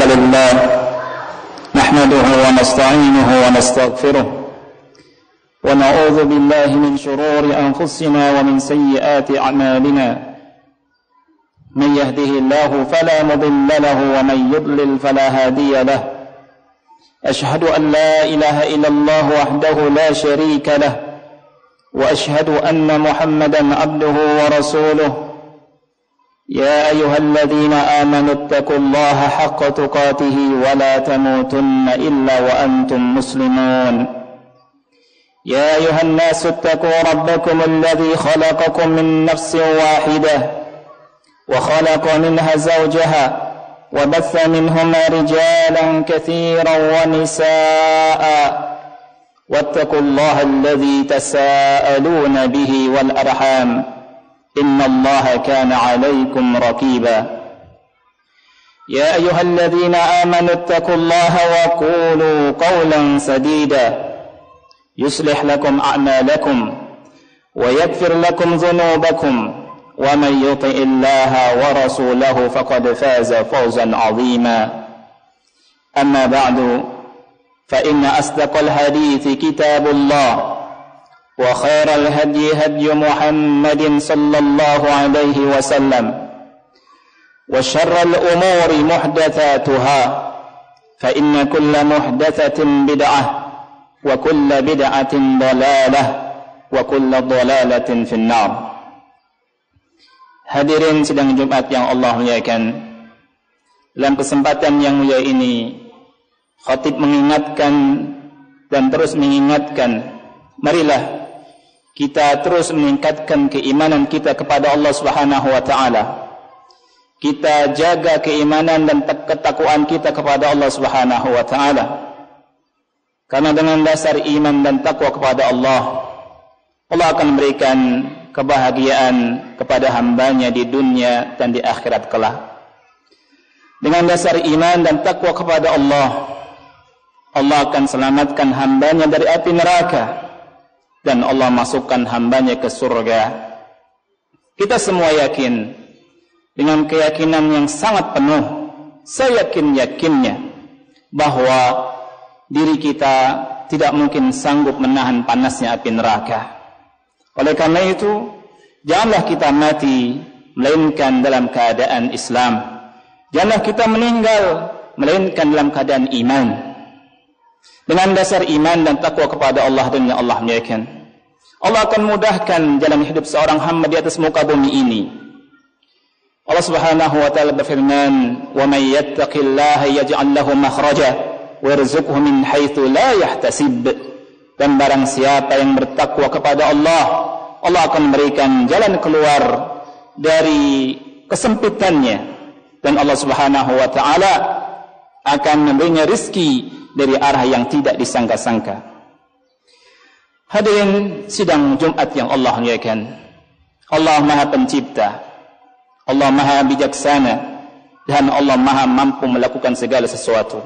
الحمد لله نحمده ونستعينه ونستغفره ونعوذ بالله من شرور أنفسنا ومن سيئات أعمالنا من يهده الله فلا مضل له ومن يضلل فلا هادي له أشهد أن لا إله إلا الله وحده لا شريك له وأشهد أن محمدا عبده ورسوله يا أيها الذين آمنوا اتقوا الله حق تقاته ولا تموتن إلا وأنتم مسلمون يا أيها الناس اتقوا ربكم الذي خلقكم من نفس واحدة وخلق منها زوجها وبث منهما رجالا كثيرا ونساء واتقوا الله الذي تساءلون به والأرحام إن الله كان عليكم رقيبا يا أيها الذين آمنوا اتقوا الله وقولوا قولا سديدا يصلح لكم أعمالكم ويغفر لكم ذنوبكم ومن يطع الله ورسوله فقد فاز فوزا عظيما أما بعد فإن أصدق الحديث كتاب الله وخير الهدي هدي محمد صلى الله عليه وسلم وشر الأمور محدثاتها فإن كل محدثة بدعة وكل بدعة ضلالة وكل ضلالة في النار. Hadirin sidang Jumat yang Allah muliakan, dalam kesempatan yang mulia ini khatib mengingatkan dan terus mengingatkan, marilah kita terus meningkatkan keimanan kita kepada Allah Subhanahu wa taala. Kita jaga keimanan dan ketakwaan kita kepada Allah Subhanahu wa taala. Karena dengan dasar iman dan takwa kepada Allah, Allah akan memberikan kebahagiaan kepada hambanya di dunia dan di akhirat kelak. Dengan dasar iman dan takwa kepada Allah, Allah akan selamatkan hambanya dari api neraka dan Allah masukkan hambanya ke surga. Kita semua yakin dengan keyakinan yang sangat penuh, seyakin-yakinnya bahwa diri kita tidak mungkin sanggup menahan panasnya api neraka. Oleh karena itu, janganlah kita mati melainkan dalam keadaan Islam. Janganlah kita meninggal melainkan dalam keadaan iman. Dengan dasar iman dan takwa kepada Allah dan yang Allah muliakan, Allah akan mudahkan jalan hidup seorang hamba di atas muka bumi ini. Allah Subhanahu wa taala berfirman, "Wa may yattaqillaha yaj'al lahu makhraja wa yarzuqhu min haitsu la yahtasib." Dan barang siapa yang bertakwa kepada Allah, Allah akan memberikan jalan keluar dari kesempitannya dan Allah Subhanahu wa taala akan memberinya rezeki dari arah yang tidak disangka-sangka. Hadirin sidang Jumat yang Allah muliakan, Allah Maha Pencipta, Allah Maha Bijaksana, dan Allah Maha mampu melakukan segala sesuatu.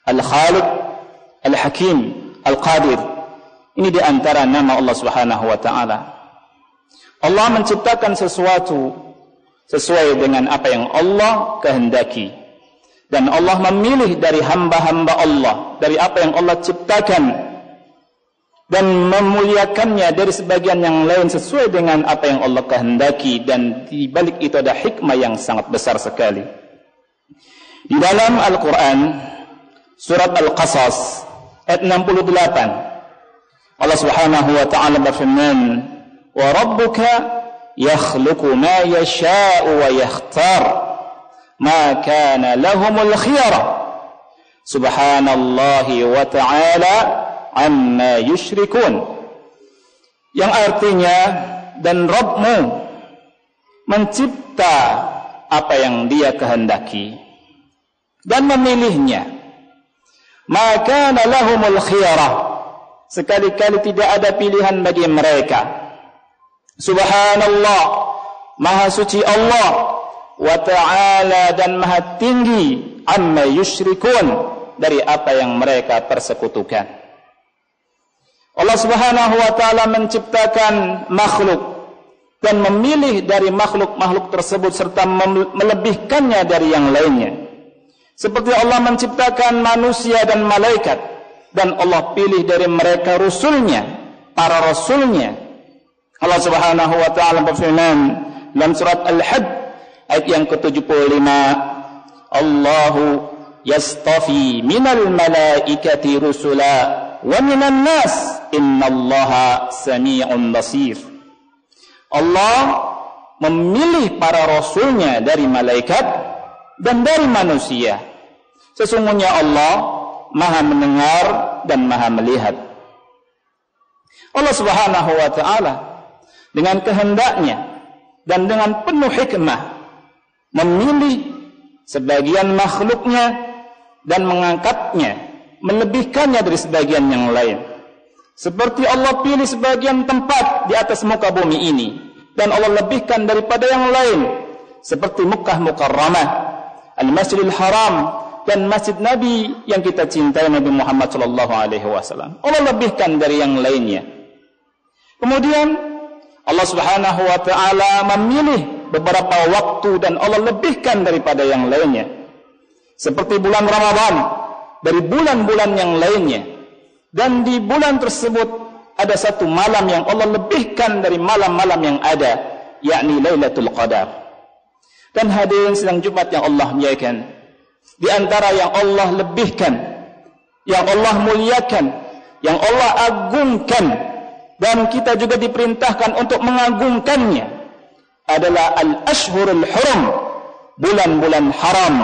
Al-Khaliq, Al-Hakim, Al-Qadir. Ini di antara nama Allah Subhanahu wa taala. Allah menciptakan sesuatu sesuai dengan apa yang Allah kehendaki. Dan Allah memilih dari hamba-hamba Allah, dari apa yang Allah ciptakan, dan memuliakannya dari sebagian yang lain sesuai dengan apa yang Allah kehendaki. Dan di balik itu ada hikmah yang sangat besar sekali. Di dalam Al-Quran, surat Al-Qasas ayat 68, Allah Subhanahu wa ta'ala berfirman, "Wa rabbuka yakhluqu ma yasha'u wa yakhtar, ma kana lahumul khiyara, subhanallahi wa ta'ala amma yushrikun." Yang artinya, dan Rabbmu mencipta apa yang Dia kehendaki dan memilihnya. Ma kana lahumul khiyara, sekali-kali tidak ada pilihan bagi mereka. Subhanallah, maha suci Allah, wa ta'ala, dan maha tinggi, amma yusyrikun, dari apa yang mereka persekutukan. Allah Subhanahu wa ta'ala menciptakan makhluk dan memilih dari makhluk-makhluk tersebut serta melebihkannya dari yang lainnya. Seperti Allah menciptakan manusia dan malaikat, dan Allah pilih dari mereka rasulnya, para rasulnya. Allah Subhanahu wa taala berfirman dalam surat Al-Hajj ayat yang ke-75, Allahu yastafi minal malaikati rusula wa minan nas innallaha sami'un basir. Allah memilih para rasulnya dari malaikat dan dari manusia. Sesungguhnya Allah Maha mendengar dan Maha melihat. Allah Subhanahu wa taala dengan kehendaknya dan dengan penuh hikmah memilih sebagian makhluknya dan mengangkatnya, melebihkannya dari sebagian yang lain. Seperti Allah pilih sebagian tempat di atas muka bumi ini dan Allah lebihkan daripada yang lain, seperti Makkah Mukarramah, Al-Masjidil Haram, dan Masjid Nabi yang kita cintai, Nabi Muhammad sallallahu alaihi wasallam. Allah lebihkan dari yang lainnya. Kemudian Allah Subhanahu wa taala memilih beberapa waktu dan Allah lebihkan daripada yang lainnya. Seperti bulan Ramadan dari bulan-bulan yang lainnya. Dan di bulan tersebut ada satu malam yang Allah lebihkan dari malam-malam yang ada, yakni Lailatul Qadar. Dan hadirin sidang Jumat yang Allah muliakan, di antara yang Allah lebihkan, yang Allah muliakan, yang Allah agungkan, dan kita juga diperintahkan untuk mengagungkannya adalah Al-Ashhurul Hurum, bulan-bulan haram,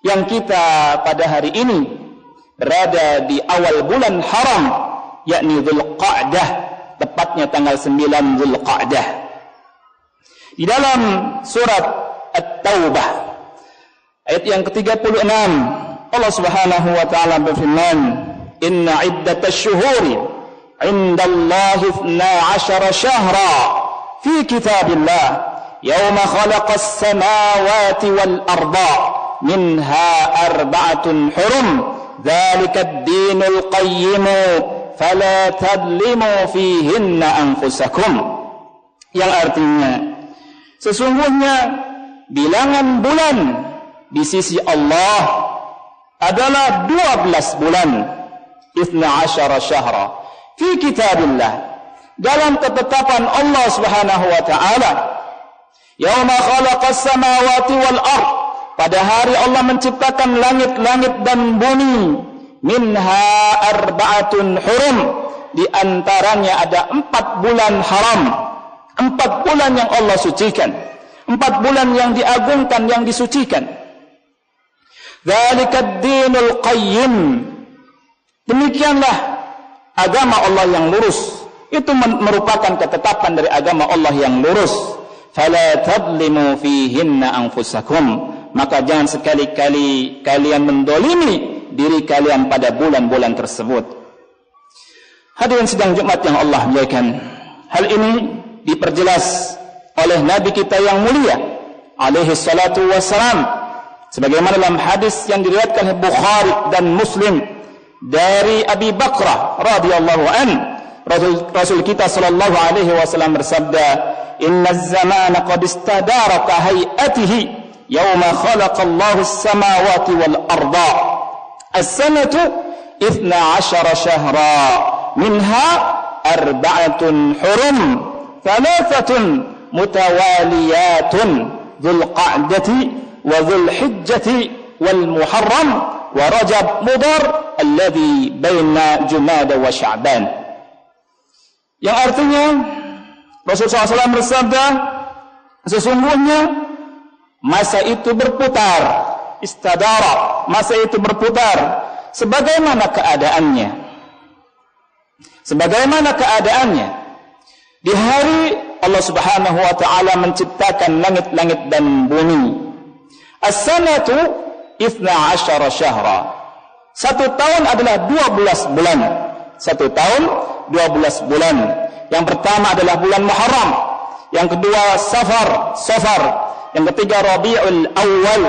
yang kita pada hari ini berada di awal bulan haram, yakni Dzulqa'dah, tepatnya tanggal 9 Dzulqa'dah. Di dalam surat At-Taubah ayat yang ke-36, Allah Subhanahu wa taala berfirman, "Inna 'iddatasy syuhuri 'indallahi 12 syahra fi kitabillah yauma khalaqas samawati wal arda minha arba'atun hurum dzalika ad-dinul qayyim fala tadlimu fihinna anfusakum." Yang artinya, sesungguhnya bilangan bulan di sisi Allah adalah 12 bulan, 12 syahra fi kitabillah, dalam ketetapan Allah Subhanahu wa taala. Yauma khalaqas samawati wal ard, pada hari Allah menciptakan langit-langit dan bumi. Minha arba'atun hurum, di antaranya ada 4 bulan haram, 4 bulan yang Allah sucikan, 4 bulan yang diagungkan, yang disucikan. Dzalikad dinul qayyim, demikianlah agama Allah yang lurus. Itu merupakan ketetapan dari agama Allah yang lurus. Fala tadlimu fihinna anfusakum, maka jangan sekali-kali kalian mendolimi diri kalian pada bulan-bulan tersebut. Hadirin sidang Jumat yang Allah muliakan, hal ini diperjelas oleh Nabi kita yang mulia alaihi salatu wassalam, sebagaimana dalam hadis yang diriwayatkan oleh Bukhari dan Muslim dari Abi Bakrah radhiyallahu an, Rasul kita sallallahu alaihi wasallam bersabda, "Inna az-zamana qad istadara ka hay'atihi yawma khalaqa Allahu as-samawati wal arda. As-sanatu 12 syahra minha arba'atun hurum, thalathatun mutawaliyatun, Dzulqa'dati wa Dzulhijjati wal Muharram wa Rajab Mudhar alladhi baina Jumada wa Sya'ban." Yang artinya Rasulullah SAW bersabda, sesungguhnya masa itu berputar, istadara, masa itu berputar sebagaimana keadaannya. Sebagaimana keadaannya di hari Allah Subhanahu wa taala menciptakan langit-langit dan bumi. As-sanatu 12 syahra. 1 tahun adalah 12 bulan. 1 tahun 12 bulan. Yang pertama adalah bulan Muharram, yang kedua Safar, yang ketiga Rabiul Awal,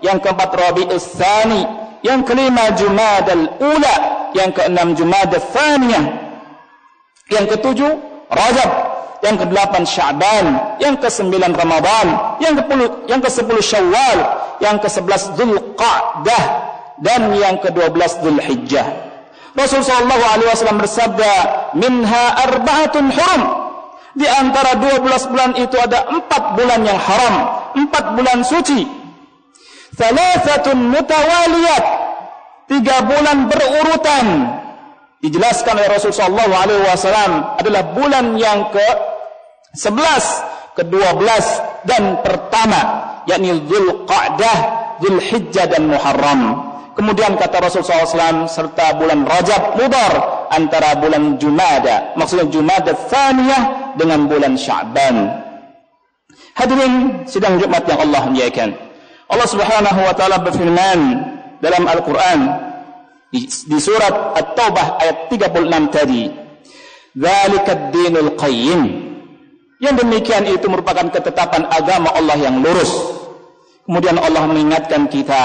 yang keempat Rabiul Tsani, yang kelima Jumadal Ula, yang keenam Jumadal Tsaniyah, yang ketujuh Rajab, yang ke-8 Sya'ban, yang ke-9 Ramadan, yang ke-10 Syawal, yang ke-11 Dzulqa'dah dan yang ke-12 Dzulhijjah. Rasul sallallahu alaihi wasallam bersabda, "Minha arba'atun hurum." Di antara 12 bulan itu ada 4 bulan yang haram, 4 bulan suci. Thalathatun mutawaliyat, 3 bulan berurutan. Dijelaskan oleh Rasul sallallahu alaihi wasallam adalah bulan yang ke-11, ke-12 dan pertama, yakni Dzulqa'dah, Dzulhijjah dan Muharram. Kemudian kata Rasul SAW, serta bulan Rajab Mudhar, antara bulan Jumada, maksudnya Jumada Tsaniyah dengan bulan Sya'ban. Hadirin sidang Jumat yang Allah muliakan, Allah Subhanahu wa taala berfirman dalam Al-Qur'an di surat At-Taubah ayat 36 tadi, "Dzalikad dinul qayyim." Yang demikian itu merupakan ketetapan agama Allah yang lurus. Kemudian Allah mengingatkan kita,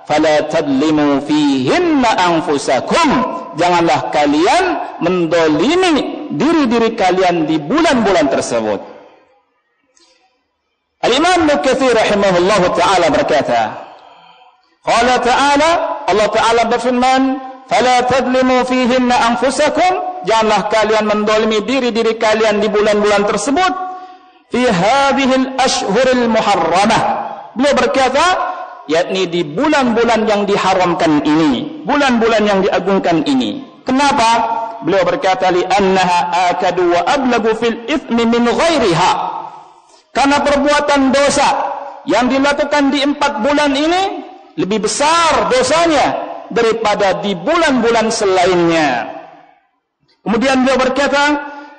"Fala tadlimu fihinna anfusakum." Janganlah kalian mendolimi diri-diri kalian di bulan-bulan tersebut. Al-Imam Ibnu Katsir rahimahullahu taala berkata, qala ta'ala, Allah taala berfirman, "Fala tadlimu fihinna anfusakum." Janganlah kalian mendolimi diri-diri kalian di bulan-bulan tersebut. Fi hadhil ashhuril muharramah. Beliau berkata, yakni di bulan-bulan yang diharamkan ini, bulan-bulan yang diagungkan ini. Kenapa? Beliau berkata, li'annaha akadu wa ablagu fil ithmi min ghairiha. Karena perbuatan dosa yang dilakukan di 4 bulan ini lebih besar dosanya daripada di bulan-bulan selainnya. Kemudian beliau berkata,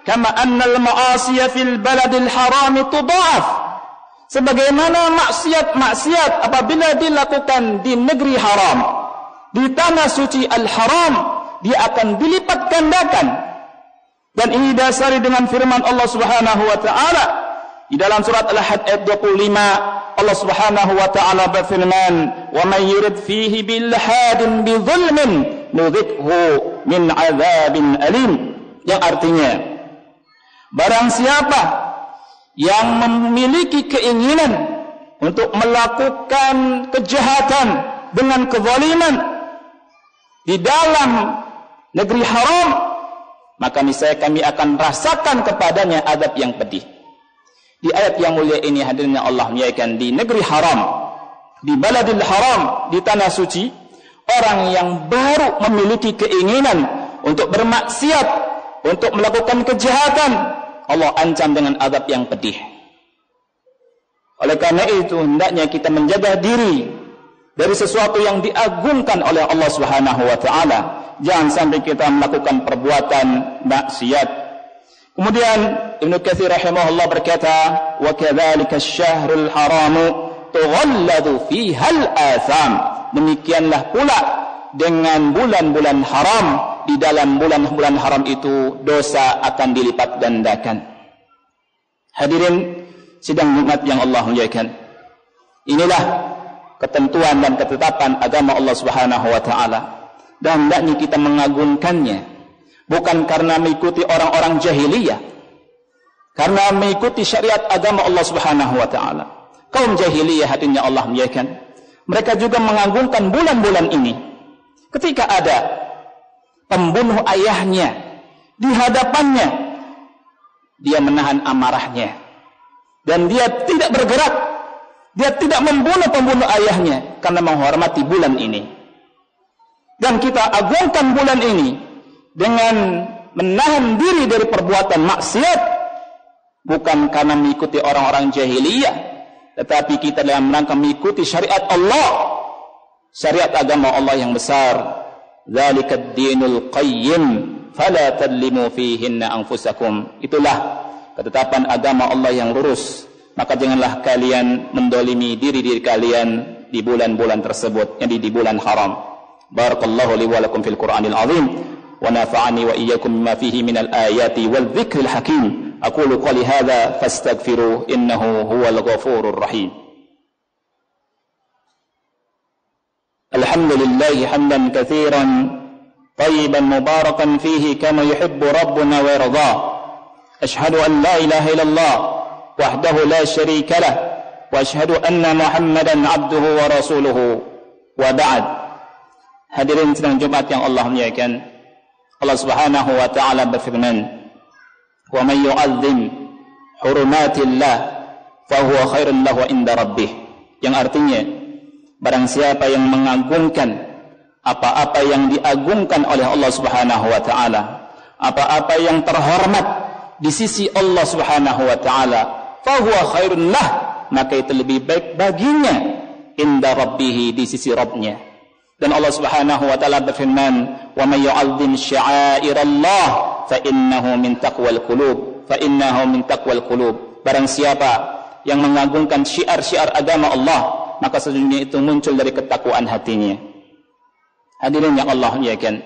kama annal ma'asiya fil baladil harami tudha'af. Sebagaimana maksiat-maksiat apabila dilakukan di negeri haram, di tanah suci al-haram, dia akan dilipat gandakan. Dan ini dasari dengan firman Allah Subhanahu wa taala di dalam surat Al-Hajj ayat 25. Allah Subhanahu wa taala berfirman, "Wa may yurid fihi bil hadin bi dzulmin nudzikhu min 'adzabin alim." Yang artinya, barang siapa yang memiliki keinginan untuk melakukan kejahatan dengan kezaliman di dalam negeri haram, maka niscaya kami akan rasakan kepadanya azab yang pedih. Di ayat yang mulia ini hadirnya Allah menyatakan di negeri haram, di baladil haram, di tanah suci, orang yang baru memiliki keinginan untuk bermaksiat, untuk melakukan kejahatan, Allah ancam dengan azab yang pedih. Oleh karena itu hendaknya kita menjaga diri dari sesuatu yang diagungkan oleh Allah Subhanahu wa taala. Jangan sampai kita melakukan perbuatan maksiat. Kemudian Ibnu Katsir rahimahullah berkata, wa kadzalika asy-syahrul haramu tughalladu fiha al-atham. Demikianlah pula dengan bulan-bulan haram, di dalam bulan-bulan haram itu dosa akan dilipat gandakan. Hadirin sidang Jumat yang Allah muliakan, inilah ketentuan dan ketetapan agama Allah Subhanahu wa taala, dan hendaknya kita mengagungkannya bukan karena mengikuti orang-orang jahiliyah, karena mengikuti syariat agama Allah Subhanahu wa taala. Kaum jahiliyah hatinya Allah muliakan, mereka juga mengagungkan bulan-bulan ini. Ketika ada pembunuh ayahnya di hadapannya, dia menahan amarahnya dan dia tidak bergerak, dia tidak membunuh pembunuh ayahnya karena menghormati bulan ini. Dan kita agungkan bulan ini dengan menahan diri dari perbuatan maksiat, bukan karena mengikuti orang-orang jahiliyah, tetapi kita dalam rangka mengikuti syariat Allah, syariat agama Allah yang besar. Dzalikad dinul qayyim fala tadlimu fihinna anfusakum. Itulah ketetapan agama Allah yang lurus, maka janganlah kalian mendolimi diri-diri kalian di bulan-bulan tersebut, yang di bulan haram. Barakallahu li wa lakum fil Qur'anil azim wa nafa'ani wa iyyakum bima fihi minal ayati wal dzikril hakim. Aqulu qali hadza fastaghfiru innahu huwal ghafurur rahim. Alhamdulillah hamdan katsiran tayyiban mubarakan fihi kama yuhibbu rabbuna wa yarda. Ashhadu an la ilaha illallah wahdahu la syarika lah وأشهد أن محمدا عبده ورسوله وبعد. Hadirin sidang Jumat yang Allah muliakan, Allah Subhanahu wa taala berfirman, "Wa may yu'azzim hurumatillah fa huwa khairun lahu inda rabbih." Yang artinya, barang siapa yang mengagungkan apa-apa yang diagungkan oleh Allah Subhanahu wa taala, apa-apa yang terhormat di sisi Allah Subhanahu wa taala, fa huwa khairun lah, maka itu lebih baik baginya inda rabbih, di sisi Rabbnya. Dan Allah Subhanahu wa taala berfirman, "Wa may yu'azzim sya'airallah fa innahu min taqwal qulub." Fa innahu min taqwal qulub. Barang siapa yang mengagungkan syiar-syiar agama Allah, maka sesungguhnya itu muncul dari ketakwaan hatinya. Hadirin yang Allah muliakan,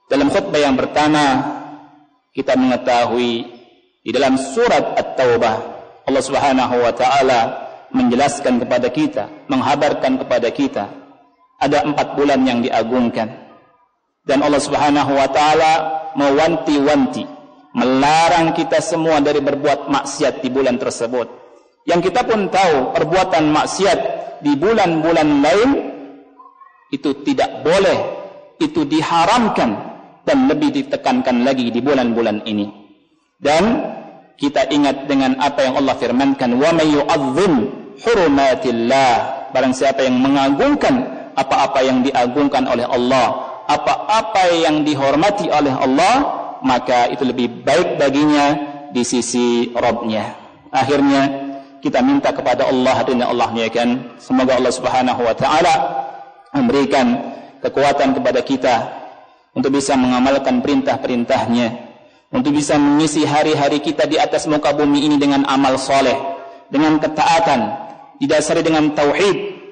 dalam khutbah yang pertama kita mengetahui di dalam surat At-Taubah Allah Subhanahu wa taala menjelaskan kepada kita, menghabarkan kepada kita ada 4 bulan yang diagungkan, dan Allah Subhanahu wa taala mewanti-wanti, melarang kita semua dari berbuat maksiat di bulan tersebut. Yang kita pun tahu perbuatan maksiat di bulan-bulan lain itu tidak boleh, itu diharamkan, dan lebih ditekankan lagi di bulan-bulan ini. Dan kita ingat dengan apa yang Allah firmankan, "Wa may yu'azzim hurumatillah." Barang siapa yang mengagungkan apa-apa yang diagungkan oleh Allah, apa-apa yang dihormati oleh Allah, maka itu lebih baik baginya di sisi Rabbnya. Akhirnya kita minta kepada Allah dan Allah muliakan, semoga Allah Subhanahu wa taala memberikan kekuatan kepada kita untuk bisa mengamalkan perintah-perintahnya, untuk bisa mengisi hari-hari kita di atas muka bumi ini dengan amal soleh, dengan ketaatan, didasari dengan tauhid.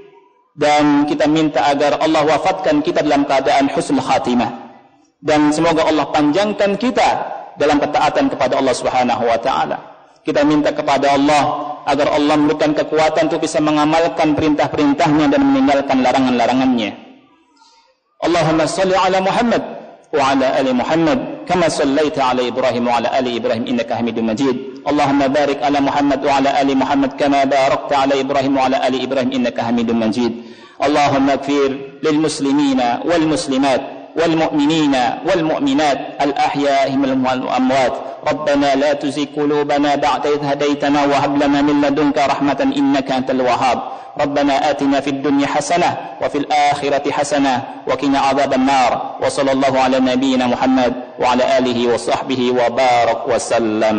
Dan kita minta agar Allah wafatkan kita dalam keadaan husnul khatimah, dan semoga Allah panjangkan kita dalam ketaatan kepada Allah Subhanahu wa taala. Kita minta kepada Allah agar Allah memberikan kekuatan untuk bisa mengamalkan perintah-perintahnya dan meninggalkan larangan-larangannya. Allahumma shalli ala Muhammad wa ala ali Muhammad kama shallaita ala Ibrahim wa ala ali Ibrahim innaka Hamidum Majid. Allahumma barik ala Muhammad wa ala ali Muhammad kama barakta ala Ibrahim wa ala ali Ibrahim innaka Hamidum Majid. Allahumma ighfir lil muslimina wal muslimat wal mu'minina wal mu'minat al ahya'i wal amwat. ربنا لا تزغ قلوبنا بعد إذ هديتنا وهب لنا من لدنك رحمة إنك أنت الوهاب. ربنا آتنا في الدنيا حسنة وفي الآخرة حسنة وقنا عذاب النار. وصلى الله على نبينا محمد وعلى آله وصحبه وبارك وسلم.